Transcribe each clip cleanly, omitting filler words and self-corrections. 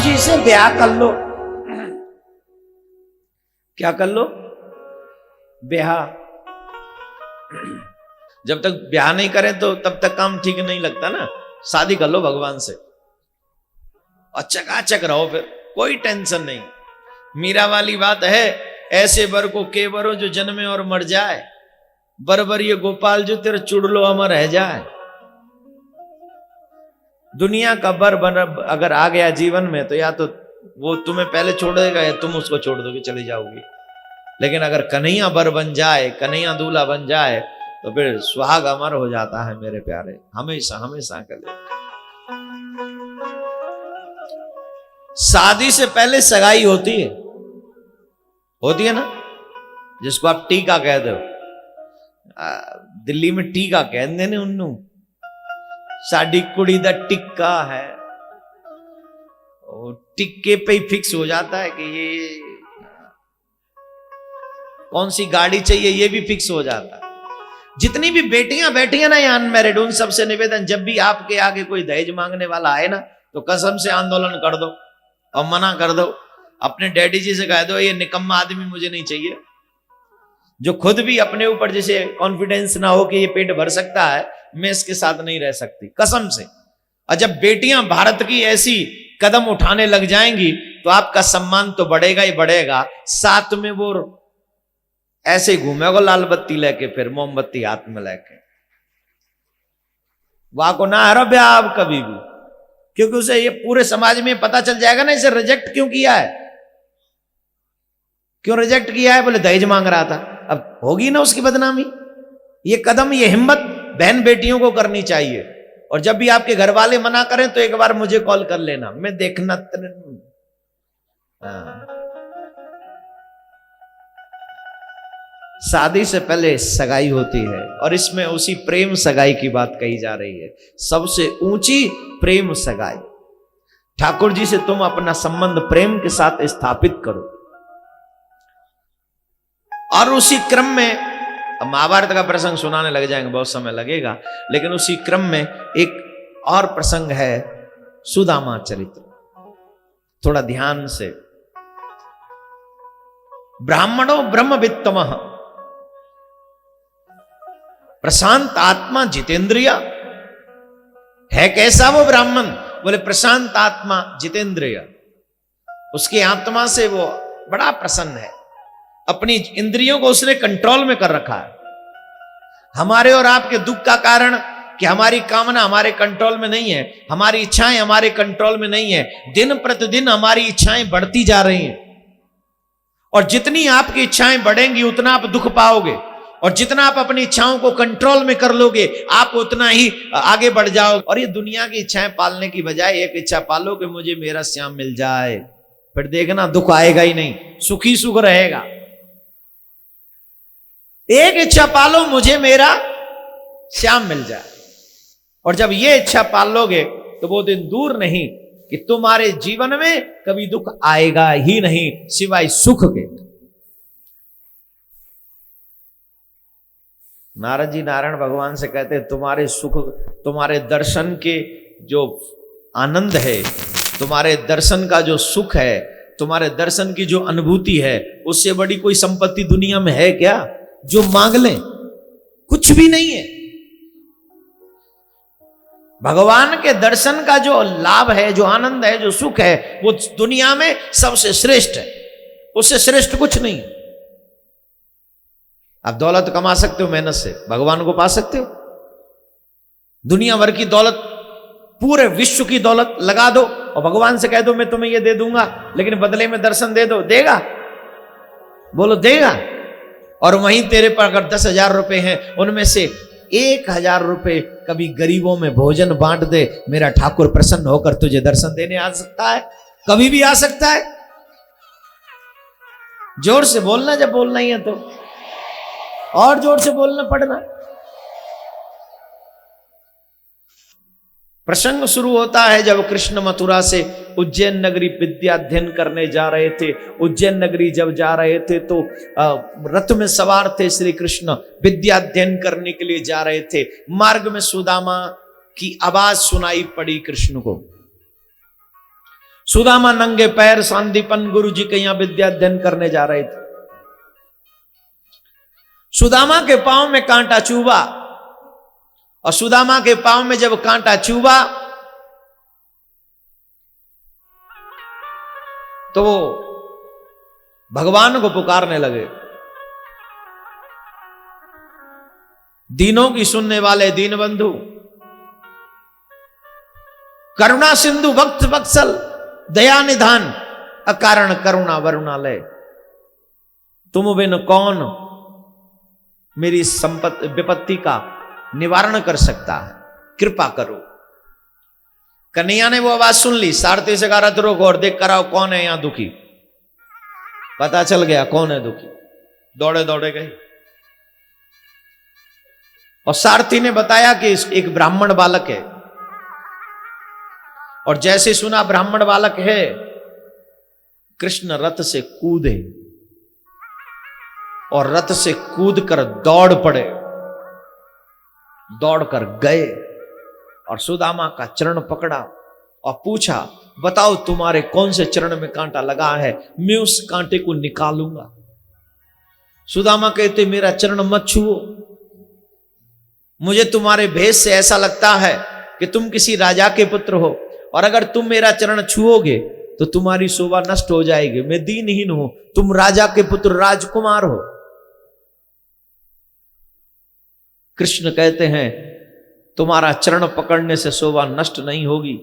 जी से ब्याह कर लो। क्या कर लो? ब्याह। जब तक ब्याह नहीं करें तो तब तक काम ठीक नहीं लगता ना। शादी कर लो भगवान से और चकाचक रहो, फिर कोई टेंशन नहीं। मीरा वाली बात है, ऐसे बर को के बरो जो जन्मे और मर जाए, बरबर ये गोपाल जो तेरे चुड़लो अमर रह जाए। दुनिया का बर बन अगर आ गया जीवन में तो या तो वो तुम्हें पहले छोड़ देगा या तुम उसको छोड़ दोगे, चली जाओगी। लेकिन अगर कन्हैया बर बन जाए, कन्हैया दूल्हा बन जाए तो फिर सुहाग अमर हो जाता है मेरे प्यारे, हमेशा हमेशा के लिए। शादी से पहले सगाई होती है ना, जिसको आप टीका कह दो। दिल्ली में टीका कहते ने उन्नू, साड़ी कुड़ी दा टिक्का है। टिक्के पे ही फिक्स हो जाता है कि ये कौन सी गाड़ी चाहिए, ये भी फिक्स हो जाता है। जितनी भी बेटियां बैठी है ना यहाँ अनमैरिड, उन सबसे निवेदन, जब भी आपके आगे कोई दहेज मांगने वाला आए ना तो कसम से आंदोलन कर दो और मना कर दो। अपने डैडी जी से कह दो ये निकम्मा आदमी मुझे नहीं चाहिए, जो खुद भी अपने ऊपर जैसे कॉन्फिडेंस ना हो कि ये पेट भर सकता है, मैं इसके साथ नहीं रह सकती कसम से। और जब बेटियां भारत की ऐसी कदम उठाने लग जाएंगी तो आपका सम्मान तो बढ़ेगा ही बढ़ेगा, साथ में वो ऐसे घूमेगा लाल बत्ती लेके, फिर मोमबत्ती हाथ में लेके। वहां को ना हरो ब्याह आप कभी भी, क्योंकि उसे ये पूरे समाज में पता चल जाएगा ना इसे रिजेक्ट क्यों किया है। क्यों रिजेक्ट किया है? बोले दहेज मांग रहा था। अब होगी ना उसकी बदनामी। ये कदम, ये हिम्मत बहन बेटियों को करनी चाहिए। और जब भी आपके घर वाले मना करें तो एक बार मुझे कॉल कर लेना, मैं देखना। शादी से पहले सगाई होती है और इसमें उसी प्रेम सगाई की बात कही जा रही है। सबसे ऊंची प्रेम सगाई। ठाकुर जी से तुम अपना संबंध प्रेम के साथ स्थापित करो। और उसी क्रम में, अब महाभारत का प्रसंग सुनाने लग जाएंगे, बहुत समय लगेगा, लेकिन उसी क्रम में एक और प्रसंग है, सुदामा चरित्र। थोड़ा ध्यान से। ब्राह्मणो ब्रह्मवित्तमः प्रशांत आत्मा जितेंद्रिय। है कैसा वो ब्राह्मण? बोले प्रशांत आत्मा जितेंद्रिय। उसकी आत्मा से वो बड़ा प्रसन्न है, अपनी इंद्रियों को उसने कंट्रोल में कर रखा है। हमारे और आपके दुख का कारण कि हमारी कामना हमारे कंट्रोल में नहीं है, हमारी इच्छाएं हमारे कंट्रोल में नहीं है। दिन प्रतिदिन हमारी इच्छाएं बढ़ती जा रही हैं, और जितनी आपकी इच्छाएं बढ़ेंगी उतना आप दुख पाओगे, और जितना आप अपनी इच्छाओं को कंट्रोल में कर लोगे आप उतना ही आगे बढ़ जाओगे। और ये दुनिया की इच्छाएं पालने की बजाय एक इच्छा पालो कि मुझे मेरा श्याम मिल जाए, फिर देखना दुख आएगा ही नहीं, सुखी सुख रहेगा। एक इच्छा पालो, मुझे मेरा श्याम मिल जाए। और जब ये इच्छा पाल लोगे तो वो दिन दूर नहीं कि तुम्हारे जीवन में कभी दुख आएगा ही नहीं सिवाय सुख के। नारद जी नारायण भगवान से कहते तुम्हारे सुख, तुम्हारे दर्शन के जो आनंद है, तुम्हारे दर्शन का जो सुख है, तुम्हारे दर्शन की जो अनुभूति है, उससे बड़ी कोई संपत्ति दुनिया में है क्या? जो मांग लें कुछ भी नहीं है। भगवान के दर्शन का जो लाभ है, जो आनंद है, जो सुख है, वो दुनिया में सबसे श्रेष्ठ है, उससे श्रेष्ठ कुछ नहीं। आप दौलत कमा सकते हो मेहनत से, भगवान को पा सकते हो। दुनिया भर की दौलत, पूरे विश्व की दौलत लगा दो और भगवान से कह दो मैं तुम्हें ये दे दूंगा, लेकिन बदले में दर्शन दे दो, देगा? बोलो देगा? और वहीं तेरे पर अगर 10,000 रुपए हैं, उनमें से 1,000 रुपए कभी गरीबों में भोजन बांट दे, मेरा ठाकुर प्रसन्न होकर तुझे दर्शन देने आ सकता है, कभी भी आ सकता है। जोर से बोलना जब बोलना ही है तो, और जोर से बोलना पड़ना। प्रसंग शुरू होता है जब कृष्ण मथुरा से उज्जैन नगरी विद्या अध्ययन करने जा रहे थे। उज्जैन नगरी जब जा रहे थे तो रथ में सवार थे श्री कृष्ण, विद्या अध्ययन करने के लिए जा रहे थे। मार्ग में सुदामा की आवाज सुनाई पड़ी कृष्ण को। सुदामा नंगे पैर सांदीपन गुरु जी के यहां विद्या अध्ययन करने जा रहे थे। सुदामा के पांव में कांटा चुभा, और सुदामा के पांव में जब कांटा चुभा तो वो भगवान को पुकारने लगे। दीनों की सुनने वाले दीन बंधु, करुणा सिंधु भक्त वत्सल, दया निधान, अकारण करुणा वरुणालय, तुम बिन कौन मेरी संपत्ति विपत्ति का निवारण कर सकता है, कृपा करो। कन्हैया ने वो आवाज सुन ली, सारथी से कहा रथ रोको और देख कर आओ कौन है यहां दुखी। पता चल गया कौन है दुखी, दौड़े दौड़े गए और सारथी ने बताया कि एक ब्राह्मण बालक है। और जैसे सुना ब्राह्मण बालक है, कृष्ण रथ से कूदे और रथ से कूदकर दौड़ पड़े, दौड़कर गए और सुदामा का चरण पकड़ा और पूछा, बताओ तुम्हारे कौन से चरण में कांटा लगा है, मैं उस कांटे को निकालूंगा। सुदामा कहते, मेरा चरण मत छुओ, मुझे तुम्हारे भेष से ऐसा लगता है कि तुम किसी राजा के पुत्र हो, और अगर तुम मेरा चरण छुओगे तो तुम्हारी शोभा नष्ट हो जाएगी। मैं दीनहीन हूं, तुम राजा के पुत्र राजकुमार हो। कृष्ण कहते हैं, तुम्हारा चरण पकड़ने से शोभा नष्ट नहीं होगी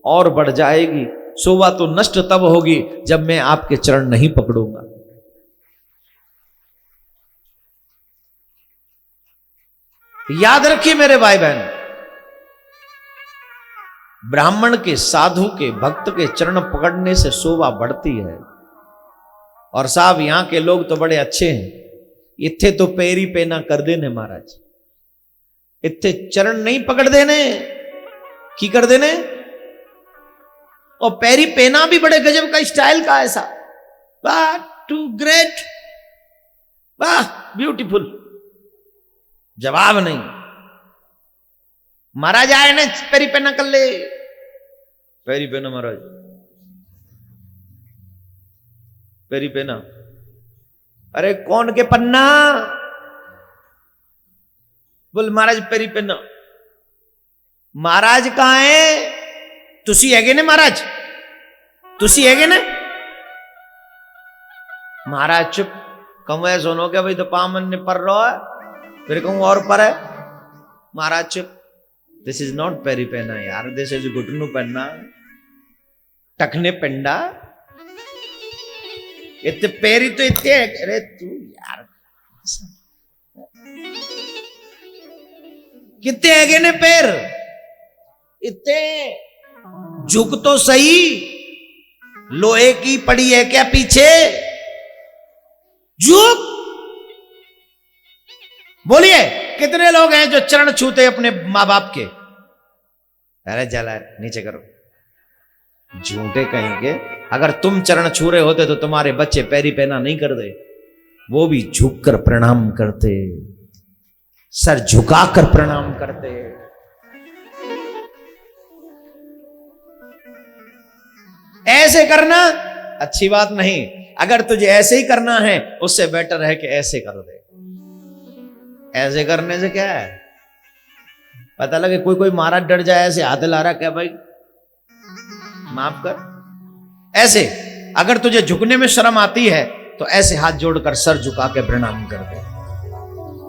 और बढ़ जाएगी। शोभा तो नष्ट तब होगी जब मैं आपके चरण नहीं पकड़ूंगा। याद रखिए मेरे भाई बहन, ब्राह्मण के, साधु के, भक्त के चरण पकड़ने से शोभा बढ़ती है। और साहब यहां के लोग तो बड़े अच्छे हैं, इत्थे तो पैरी पेना कर देने महाराज, इत्थे चरण नहीं पकड़ देने, की कर देने। और पैरी पेना भी बड़े गजब का स्टाइल का ऐसा, वाह टू ग्रेट, वाह ब्यूटीफुल, जवाब नहीं। महाराज आए ने पैरी पेना कर ले, पैरी पेना महाराज, पैरी पेना, अरे कौन के पन्ना, बोल महाराज पैरी पेना। महाराज कहां है, तुसी हैगे ने महाराज, तुसी हैगे ने। महाराज चुप, कहूं ऐसा सुनो क्या भाई, तो पामन ने पर रहा है, फिर कहूं और पर है। महाराज चुप, दिस इज नॉट पैरी पेना यार, दिस इज घुटनू पहनना, टखने पेंडा, इतने पैरी तो इतने। अरे तू यार कितने हैगे ने पैर, इतने झुक तो सही, लोहे की पड़ी है क्या पीछे, झुक। बोलिए कितने लोग हैं जो चरण छूते अपने मां बाप के। अरे जला नीचे करो, झूठे कहेंगे। अगर तुम चरण छू रहे होते तो तुम्हारे बच्चे पैरी पेना नहीं करते, वो भी झुककर प्रणाम करते, सर झुकाकर प्रणाम करते। ऐसे करना अच्छी बात नहीं, अगर तुझे ऐसे ही करना है उससे बेटर है कि ऐसे कर दे। ऐसे करने से क्या है, पता लगे कोई कोई महाराज डर जाए, ऐसे हाथ ला रहा, क्या भाई माफ कर। ऐसे अगर तुझे झुकने में शर्म आती है तो ऐसे हाथ जोड़कर सर झुका के प्रणाम कर दे।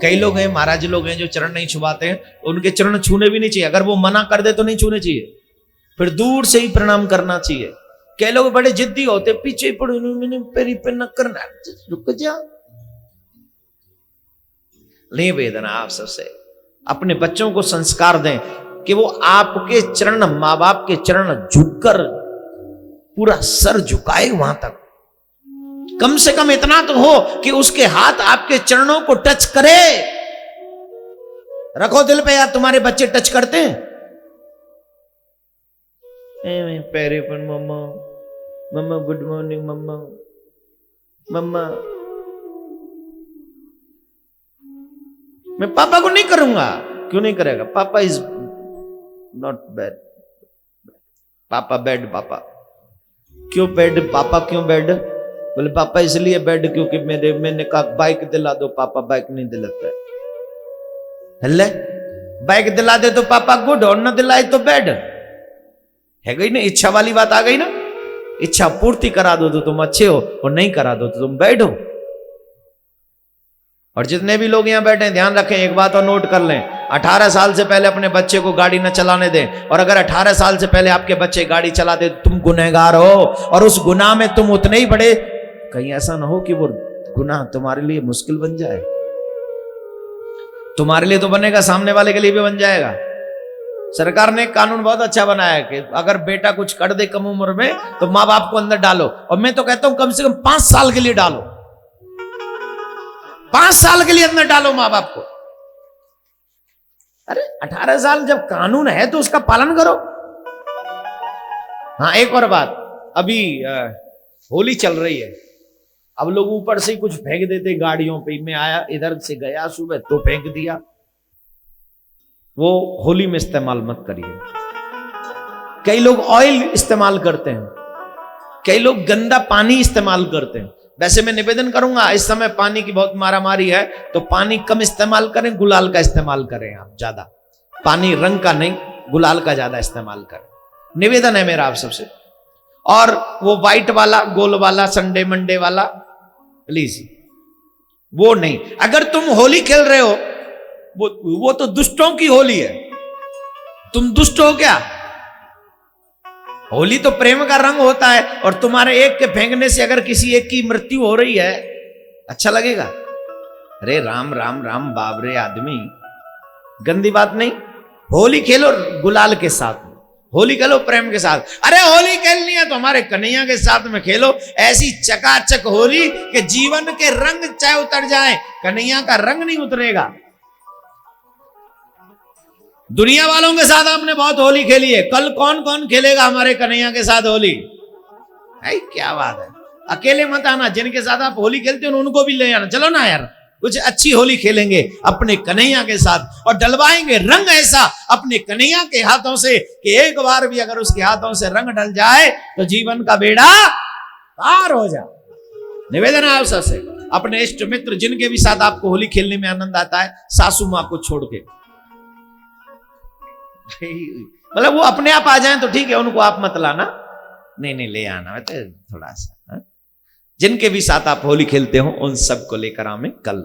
कई लोग हैं, महाराज लोग हैं जो चरण नहीं छुपाते हैं, उनके चरण छूने भी नहीं चाहिए। अगर वो मना कर दे तो नहीं छूने चाहिए, फिर दूर से ही प्रणाम करना चाहिए। कई लोग बड़े जिद्दी होते, पीछे पड़ो, मैंने पैरी पे न करना, रुक जा। नहीं वेदना, आप सबसे अपने बच्चों को संस्कार दें कि वो आपके चरण, मां बाप के चरण झुककर पूरा सर झुकाए वहां तक। कम से कम इतना तो हो कि उसके हाथ आपके चरणों को टच करे। रखो दिल पे यार, तुम्हारे बच्चे टच करते हैं। पैरे पर मम्मा, मम्मा गुड मॉर्निंग मम्मा, मम्मा। मैं पापा को नहीं करूंगा। क्यों नहीं करेगा? पापा इज नॉट बैड, पापा बैड, पापा क्यों बेड पापा, क्यों बेड? बोले पापा इसलिए बेड क्योंकि मैंने कहा बाइक दिला दो, पापा बाइक नहीं दिलाता है। हल्ले बाइक दिला दे तो पापा गुड, और न दिलाए तो बेड। है गई ना, इच्छा वाली बात आ गई ना। इच्छा पूर्ति करा दो तो तुम अच्छे हो, और नहीं करा दो तो तुम बैड हो। और जितने भी लोग यहां बैठे हैं ध्यान रखें, एक बात और नोट कर लें, 18 साल से पहले अपने बच्चे को गाड़ी न चलाने दें। और अगर 18 साल से पहले आपके बच्चे गाड़ी चला दे तो तुम गुनहगार हो, और उस गुनाह में तुम उतने ही बड़े, कहीं ऐसा ना हो कि वो गुनाह तुम्हारे लिए मुश्किल बन जाए। तुम्हारे लिए तो बनेगा, सामने वाले के लिए भी बन जाएगा। सरकार ने कानून बहुत अच्छा बनाया है कि अगर बेटा कुछ कर दे कम उम्र में तो माँ बाप को अंदर डालो, और मैं तो कहता हूं कम से कम 5 साल के लिए डालो, 5 साल के लिए अंदर डालो माँ बाप को। अरे 18 साल जब कानून है तो उसका पालन करो। हाँ, एक और बात, अभी होली चल रही है, अब लोग ऊपर से ही कुछ फेंक देते गाड़ियों पे। मैं आया इधर से गया सुबह तो फेंक दिया, वो होली में इस्तेमाल मत करिए। कई लोग ऑयल इस्तेमाल करते हैं, कई लोग गंदा पानी इस्तेमाल करते हैं। वैसे मैं निवेदन करूंगा, इस समय पानी की बहुत मारामारी है तो पानी कम इस्तेमाल करें, गुलाल का इस्तेमाल करें। आप ज्यादा पानी रंग का नहीं, गुलाल का ज्यादा इस्तेमाल करें, निवेदन है मेरा आप सबसे। और वो व्हाइट वाला गोल वाला संडे मंडे वाला प्लीज वो नहीं। अगर तुम होली खेल रहे हो, वो तो दुष्टों की होली है, तुम दुष्ट हो क्या? होली तो प्रेम का रंग होता है, और तुम्हारे एक के फेंकने से अगर किसी एक की मृत्यु हो रही है, अच्छा लगेगा? अरे राम राम राम बाबरे आदमी, गंदी बात नहीं। होली खेलो गुलाल के साथ, होली खेलो प्रेम के साथ। अरे होली खेलनी है तो हमारे कन्हैया के साथ में खेलो, ऐसी चकाचक होली कि जीवन के रंग चाहे उतर जाए, कन्हैया का रंग नहीं उतरेगा। दुनिया वालों के साथ आपने बहुत होली खेली है, कल कौन कौन खेलेगा हमारे कन्हैया के साथ होली? है क्या बात है। अकेले मत आना, जिनके साथ आप होली खेलते हो उनको भी ले आना। चलो ना यार, कुछ अच्छी होली खेलेंगे अपने कन्हैया के साथ, और डलवाएंगे रंग ऐसा अपने कन्हैया के हाथों से कि एक बार भी अगर उसके हाथों से रंग डल जाए तो जीवन का बेड़ा पार हो जाए। निवेदन है आप सबसे, अपने इष्ट मित्र जिनके भी साथ आपको होली खेलने में आनंद आता है, सासू माँ को छोड़ के, मतलब वो अपने आप आ जाएं तो ठीक है, उनको आप मत लाना, नहीं ले आना थोड़ा सा। जिनके भी साथ आप होली खेलते हो उन सबको लेकर आवे कल।